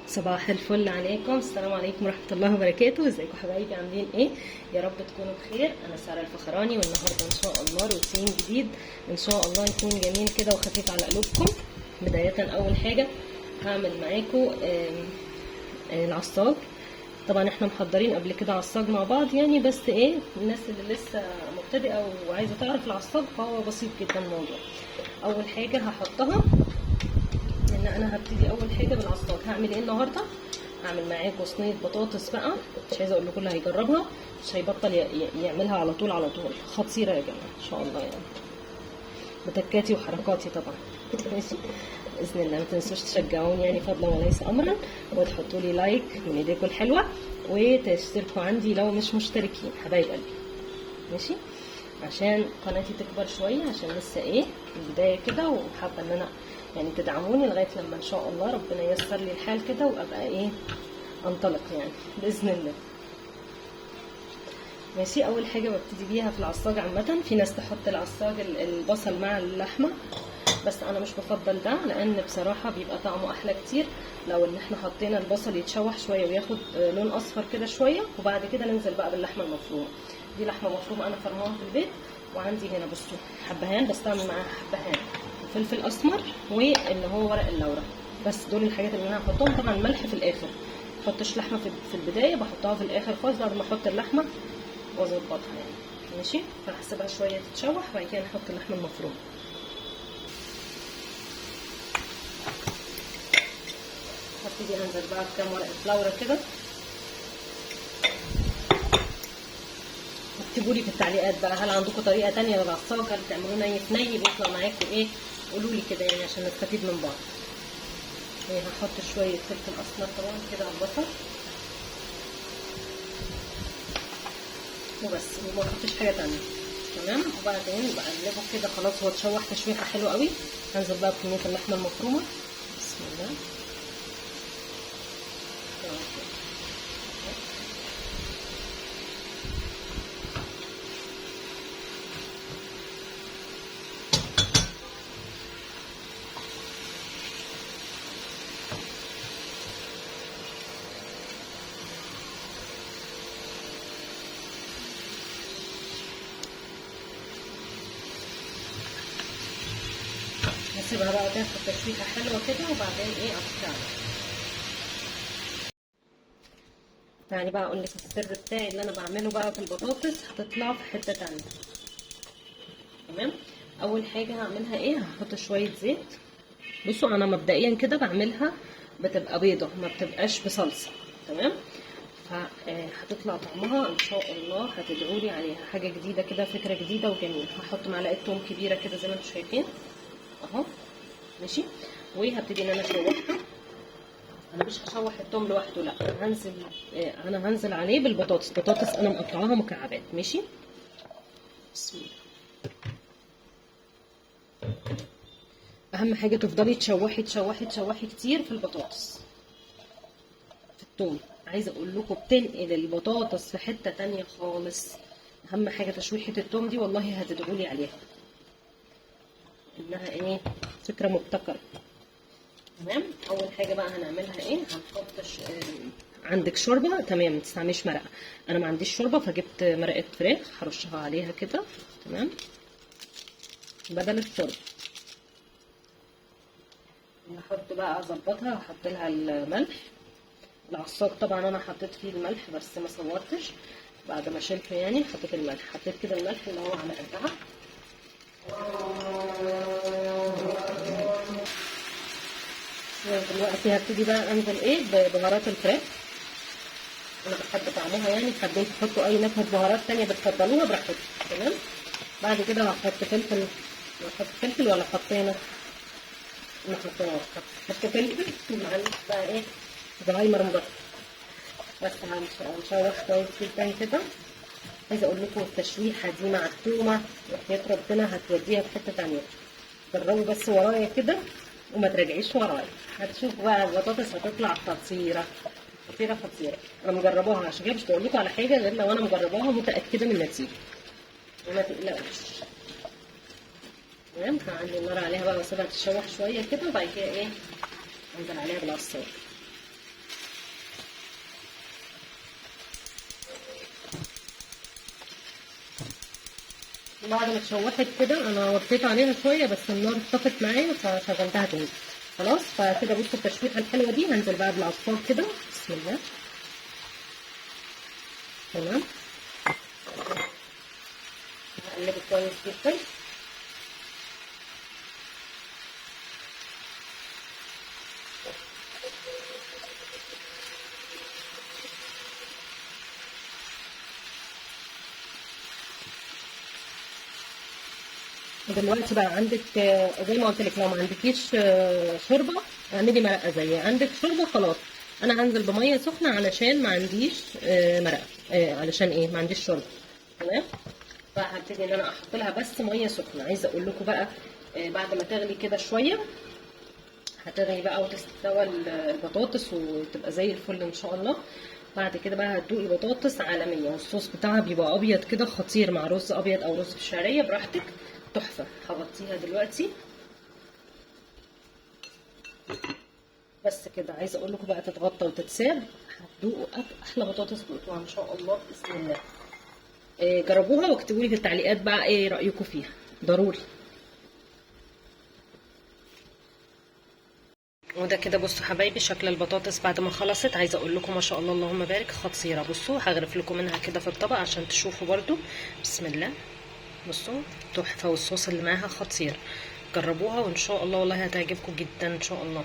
صباح الفل عليكم. السلام عليكم ورحمة الله وبركاته. ازيكم حبايبي، عاملين ايه؟ يا رب تكونوا بخير. انا سارة الفخراني، والنهارده ان شاء الله روتين جديد ان شاء الله يكون جميل كده وخفيف على قلوبكم. بداية اول حاجة هعمل معاكم العصاج. طبعا احنا محضرين قبل كده عصاج مع بعض يعني، بس ايه الناس اللي لسه مبتدئة وعايزة تعرف العصاج فهو بسيط جدا الموضوع. اول حاجة هحطها ان انا هبتدي اول حاجه بالعصاج. هعمل ايه النهارده؟ هعمل معاكم صينيه بطاطس بقى. مش عايزه اقول لكم اللي هيجربها مش هيبطل يعملها على طول على طول. خطيره يا جماعه ان شاء الله يعني، بتكاتي وحركاتي طبعا. ماشي باذن الله. ما تنسوش تشجعوني يعني فضلا وليس امرا، وتحطوا لي لايك من ايديكم الحلوه، وتشتركوا عندي لو مش مشتركين حبايب قلبي. ماشي، عشان قناتي تكبر شويه، عشان لسه ايه في البدايه كده، وحابه ان انا يعني تدعموني لغايه لما ان شاء الله ربنا ييسر لي الحال كده وابقى ايه انطلق يعني باذن الله. ماشي، اول حاجه ببتدي بيها في العصاج عامه، في ناس تحط العصاج البصل مع اللحمه، بس انا مش بفضل ده، لان بصراحه بيبقى طعمه احلى كتير لو ان احنا حطينا البصل يتشوح شويه وياخد لون اصفر كده شويه، وبعد كده ننزل بقى باللحمه المفرومه. دي لحمه مفرومه انا فرماها في البيت، وعندي هنا بصوا حبهان بستعمل معاها حبهان وفلفل اسمر واللي هو ورق اللورا. بس دول الحاجات اللي انا هحطهم. طبعا الملح في الاخر، ما بحطش لحمه في البدايه، بحطها في الاخر خالص بعد ما احط اللحمه واظبطها يعني. ماشي، فهسيبها شويه تتشوح وبعد كده نحط اللحمه المفرومه. هبتدي انزل بقى بكام ورقه لورا كده. اكتبوا لي في التعليقات بقى، هل عندكم طريقه تانية للعصاج؟ هل بتعملوه ني في ني بيطلع معاكم ايه؟ قولوا لي كده يعني عشان نستفيد من بعض. هحط شويه فلفل اسمر طبعا كده على البصل وبس، وما احطش حاجه تانية. تمام، وبعدين بقلبه كده خلاص، هو اتشوح تشويحه حلوه قوي. هنزل بقى بكميه اللحمه المفرومه. بسم الله. هسيبها بقى تاخد تشويحه حلوه كده، وبعدين ايه اقطعها. يعني بقى اقول لك السر بتاعي اللي انا بعمله بقى في البطاطس، هتطلع في حته تانية. تمام، اول حاجه هعملها ايه؟ هحط شويه زيت. بصوا انا مبدئيا كده بعملها بتبقى بيضه، ما بتبقاش بصلصه. تمام، فهتطلع طعمها ان شاء الله هتدعوا لي عليها. حاجه جديده كده، فكره جديده وجميله. هحط معلقه توم كبيره كده زي ما انتم شايفين اهو. ماشي، وهبتدي ان انا اشوحها. انا مش هشوح التوم لوحده، لا انا هنزل عليه بالبطاطس. بطاطس انا مقطعاها مكعبات. ماشي، بسم الله. اهم حاجه تفضلي تشوحي تشوحي تشوحي كتير في البطاطس. في التوم عايزه اقول لكم بتنقل البطاطس في حته تانية خالص. اهم حاجه تشويحه التوم دي، والله هتدعوا لي عليها انها ايه فكره مبتكره. تمام، اول حاجه بقى هنعملها ايه؟ هنحط عندك شوربه؟ تمام، ما تستعمليش مرقه. انا ما عنديش شوربه فجبت مرقه فراخ هرشها عليها كده. تمام، بدل الشوربه. هحط بقى اظبطها، هحط لها الملح. العصاج طبعا انا حطيت فيه الملح بس ما صورتش، بعد ما شلته يعني حطيت الملح. حطيت كده الملح اللي هو على قدها. دلوقتي هبتدي بقى انزل ايه ببهارات الفراخ. انا بحب طعمها يعني، حبيت تحطوا اي نكهه بهارات تانية بتفضلوها براحتكم. تمام، بعد كده هحط فلفل. نحط فلفل ولا حطينا؟ ما حطيناش. حط فلفل مع بقى ايه زهايمر مبطط. بس هنشوح كويس جدا كده. عايزه اقول لكم التشويحه دي مع التومه وحياه ربنا هتوديها في حته تانية. جربوا بس ورايا كده وما تراجعيش ورايا، هتشوفوا بقى البطاطس هتطلع خطيره خطيره خطيره. انا مجرباها، عشان كده مش بقول لكم على حاجه غير لو انا مجرباها متاكده من النتيجه، وما تقلقوش. تمام، هعلي النار عليها بقى واسيبها تتشوح شويه كده، وبعد كده ايه انزل عليها بالعصاج. بعد ما اتشوحت كده انا وطيت عليها شويه، بس النار اتطفت معايا فشغلتها تاني. خلاص فكده بصوا التشويحه الحلوه دي. هنزل بقى بالعصار كده، بسم الله. تمام، هقلبه كويس جدا. دلوقتي بقى عندك زي ما قلت لك، لو ما عندكيش شوربه اعملي مرقه. زي عندك شوربه خلاص، انا هنزل بميه سخنه علشان ما عنديش مرقه. علشان ايه؟ ما عنديش شوربه. تمام، فهبتدي ان انا احط لها بس ميه سخنه. عايزه اقول لكم بقى بعد ما تغلي كده شويه هتغلي بقى وتستوى البطاطس وتبقى زي الفل ان شاء الله. بعد كده بقى هتدوقي بطاطس عالميه، والصوص بتاعها بيبقى ابيض كده خطير مع رز ابيض او رز بالشعريه براحتك، تحفه. هغطيها دلوقتي بس كده. عايزه اقول لكم بقى تتغطى وتتساب، هتدوقوا احلى بطاطس دقتوها ان شاء الله باذن الله. جربوها واكتبوا لي في التعليقات بقى ايه رايكم فيها، ضروري. وده كده بصوا حبايبي شكل البطاطس بعد ما خلصت. عايزه اقول لكم ما شاء الله اللهم بارك خطيره. بصوا هغرف لكم منها كده في الطبق عشان تشوفوا برضو. بسم الله، بصوا تحفه، والصوص اللي معاها خطير. جربوها وان شاء الله والله هتعجبكم جدا ان شاء الله،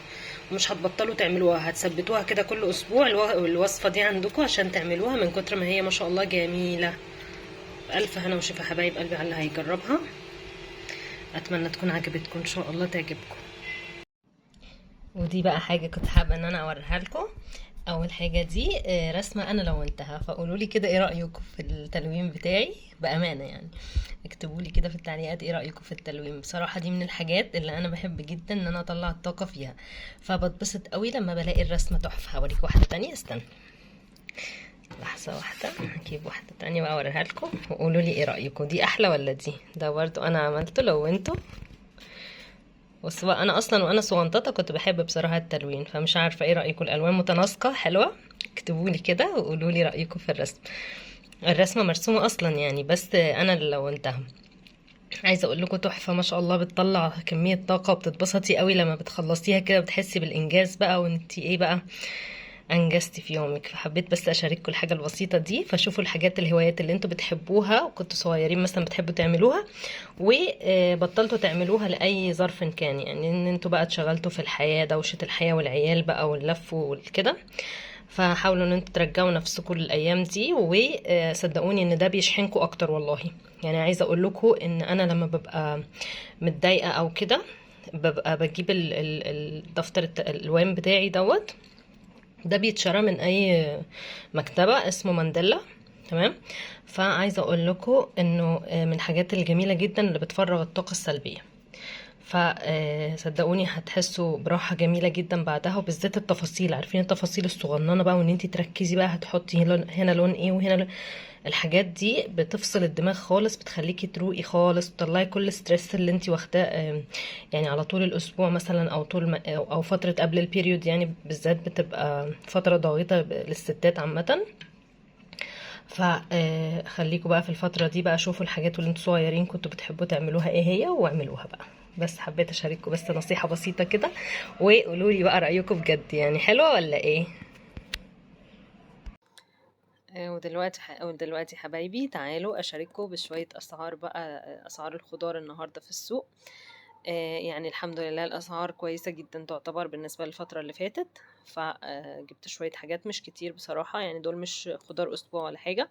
ومش هتبطلوا تعملوها. هتثبتوها كده كل اسبوع الوصفه دي عندكم عشان تعملوها من كتر ما هي ما شاء الله جميله. بألف هنا وشفا حبايب قلبي على اللي هيجربها. اتمنى تكون عجبتكم ان شاء الله تعجبكم. ودي بقى حاجه كنت حابه ان انا اوريها لكم. اول حاجه دي رسمه انا لونتها، فقولوا لي كده ايه رايكم في التلوين بتاعي بامانه يعني. اكتبوا لي كده في التعليقات ايه رايكم في التلوين. بصراحه دي من الحاجات اللي انا بحب جدا ان انا اطلع الطاقه فيها، فبتبسط قوي لما بلاقي الرسمه تحفه. هوريك واحده تانية، استنى لحظه واحده، هجيب واحده تانية بقى اوريها لكم وقولوا لي ايه رايكم. دي احلى ولا دي؟ ده برضو انا عملته لونته. بص بقى انا اصلا وانا صغنططه كنت بحب بصراحه التلوين، فمش عارفه ايه رايكم. الالوان متناسقه حلوه. اكتبوا لي كده وقولوا لي رايكم في الرسم. الرسمه مرسومه اصلا يعني، بس انا اللي لونتها. عايزه اقول لكم تحفه ما شاء الله، بتطلع كميه طاقه وبتتبسطي قوي لما بتخلصيها كده، بتحسي بالانجاز بقى وانتي ايه بقى انجزتي في يومك. فحبيت بس اشارككم الحاجه البسيطه دي. فشوفوا الحاجات الهوايات اللي انتوا بتحبوها وكنتوا صغيرين مثلا بتحبوا تعملوها وبطلتوا تعملوها لاي ظرف كان، يعني ان انتوا بقى اتشغلتوا في الحياه، دوشه الحياه والعيال بقى واللف والكده. فحاولوا ان انتوا ترجعوا نفسكم الايام دي، وصدقوني ان ده بيشحنكم اكتر والله. يعني عايزه اقول لكم ان انا لما ببقى متضايقه او كده ببقى بجيب الدفتر الالوان بتاعي دوت. ده بيتشرى من اي مكتبة اسمه مانديلا. تمام، فعايزة اقول لكم انه من الحاجات الجميلة جدا اللي بتفرغ الطاقة السلبية. فصدقوني هتحسوا براحة جميلة جدا بعدها، وبالذات التفاصيل. عارفين التفاصيل الصغننة بقى، وان انتي تركزي بقى هتحطي هنا لون ايه وهنا لون. الحاجات دي بتفصل الدماغ خالص، بتخليكي تروقي خالص وتطلعي كل ستريس اللي انتي واخداه يعني على طول الاسبوع مثلا، او طول او فترة قبل البيريود يعني، بالذات بتبقى فترة ضاغطة للستات عامة. فخليكوا بقى في الفترة دي بقى شوفوا الحاجات اللي انتوا صغيرين كنتوا بتحبوا تعملوها ايه هي واعملوها بقى. بس حبيت اشارككم بس نصيحة بسيطة كده، وقولوا لي بقى رأيكم بجد يعني حلوة ولا ايه. ودلوقتي حبايبي تعالوا اشارككم بشوية اسعار بقى، اسعار الخضار النهاردة في السوق. يعني الحمد لله الاسعار كويسة جدا تعتبر بالنسبة للفترة اللي فاتت. فجبت شوية حاجات مش كتير بصراحة، يعني دول مش خضار اسبوع ولا حاجة.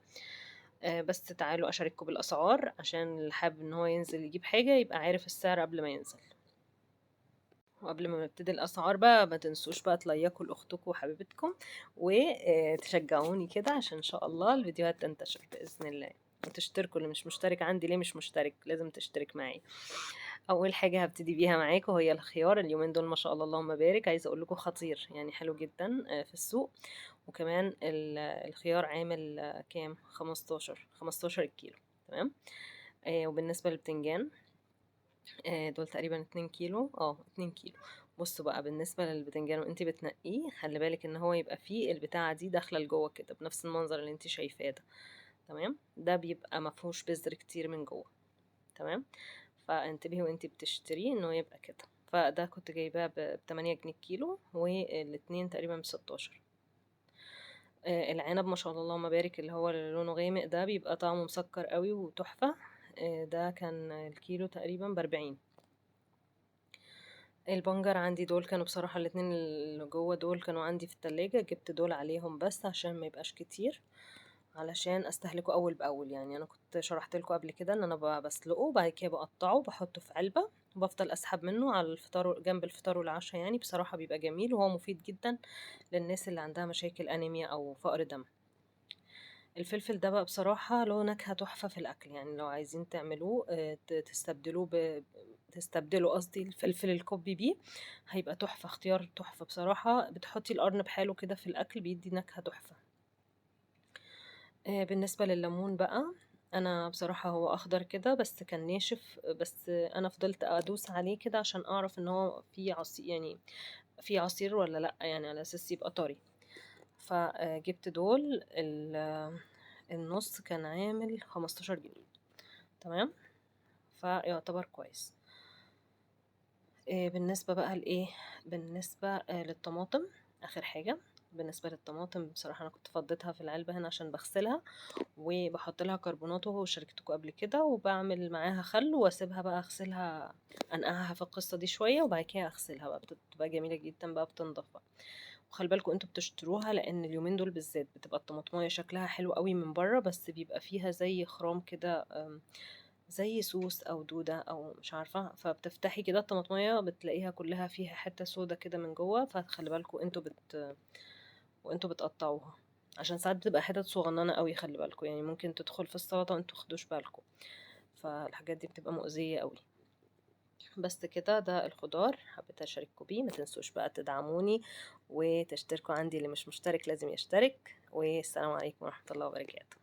بس تعالوا اشارككم بالاسعار عشان اللي حابب ان هو ينزل يجيب حاجة يبقى عارف السعر قبل ما ينزل. وقبل ما نبتدي الاسعار بقى ما تنسوش بقى تلايكوا لاختكم وحبيبتكم وتشجعوني كده عشان ان شاء الله الفيديوهات تنتشر باذن الله. وتشتركوا، اللي مش مشترك عندي ليه مش مشترك لازم تشترك معايا. اول حاجه هبتدي بيها معاكم هي الخيار. اليومين دول ما شاء الله اللهم بارك، عايزه اقول لكم خطير يعني، حلو جدا في السوق. وكمان الخيار عامل كام 15 الكيلو. تمام. وبالنسبه للبتنجان دول تقريبا 2 كيلو 2 كيلو. بصوا بقى بالنسبة للبتنجان وانتي بتنقيه خلي بالك ان هو يبقى فيه البتاعة دي داخلة لجوه كده بنفس المنظر اللي انتي شايفاه ده. تمام، ده بيبقى مفهوش بذر كتير من جوه. تمام. فانتبهي وانتي بتشتريه انه يبقى كده. فده كنت جايباه ب8 جنيه الكيلو، والاتنين تقريبا ب16. العنب ما شاء الله اللهم بارك، اللي هو اللي لونه غامق ده بيبقى طعمه مسكر قوي وتحفة. ده كان الكيلو تقريبا ب40. البنجر عندي دول كانوا بصراحة الاتنين اللي جوه دول كانوا عندي في التلاجة، جبت دول عليهم بس عشان ما يبقاش كتير، علشان استهلكه اول باول. يعني انا كنت شرحت لكم قبل كده ان انا بسلقه وبعد كده بقطعه بحطه في علبة، وبفضل اسحب منه على الفطار جنب الفطار والعشاء. يعني بصراحة بيبقى جميل وهو مفيد جدا للناس اللي عندها مشاكل انيميا او فقر دم. الفلفل ده بقى بصراحة له نكهة تحفة في الأكل. يعني لو عايزين تعملوه تستبدلوه تستبدلوا قصدي الفلفل الكوبي بيه، هيبقى تحفة، اختيار تحفة بصراحة. بتحطي القرن بحاله كده في الأكل بيدي نكهة تحفة. بالنسبة لليمون بقى، أنا بصراحة هو أخضر كده بس كان ناشف، بس أنا فضلت أدوس عليه كده عشان أعرف إن هو فيه عصير، يعني فيه عصير ولا لأ، يعني على أساس يبقى طري. فجبت دول النص كان عامل 15 جنيه. تمام. فيعتبر كويس. بالنسبة بقى لإيه، بالنسبة للطماطم، آخر حاجة. بالنسبة للطماطم بصراحة أنا كنت فضيتها في العلبة هنا عشان بغسلها، وبحط لها كربونات وهو شاركتكم قبل كده، وبعمل معاها خل واسيبها بقى اغسلها، انقعها في القصة دي شوية وبعد كده اغسلها بقى، بتبقى جميلة جدا بقى، بتنضف بقى. وخلي بالكم انتوا بتشتروها، لان اليومين دول بالذات بتبقى الطماطمايه شكلها حلو قوي من بره، بس بيبقى فيها زي خرام كده، زي سوس او دوده او مش عارفه. فبتفتحي كده الطماطمايه بتلاقيها كلها فيها حته سودا كده من جوه، فخلي بالكم انتوا وانتوا بتقطعوها، عشان ساعات بتبقى حتت صغننه قوي. خلي بالكم يعني ممكن تدخل في السلطه وانتوا خدوش بالكم، فالحاجات دي بتبقى مؤذيه قوي. بس كده، ده الخضار حبيت اشارككم بيه. ما تنسوش بقى تدعموني وتشتركوا عندي، اللي مش مشترك لازم يشترك. والسلام عليكم ورحمه الله وبركاته.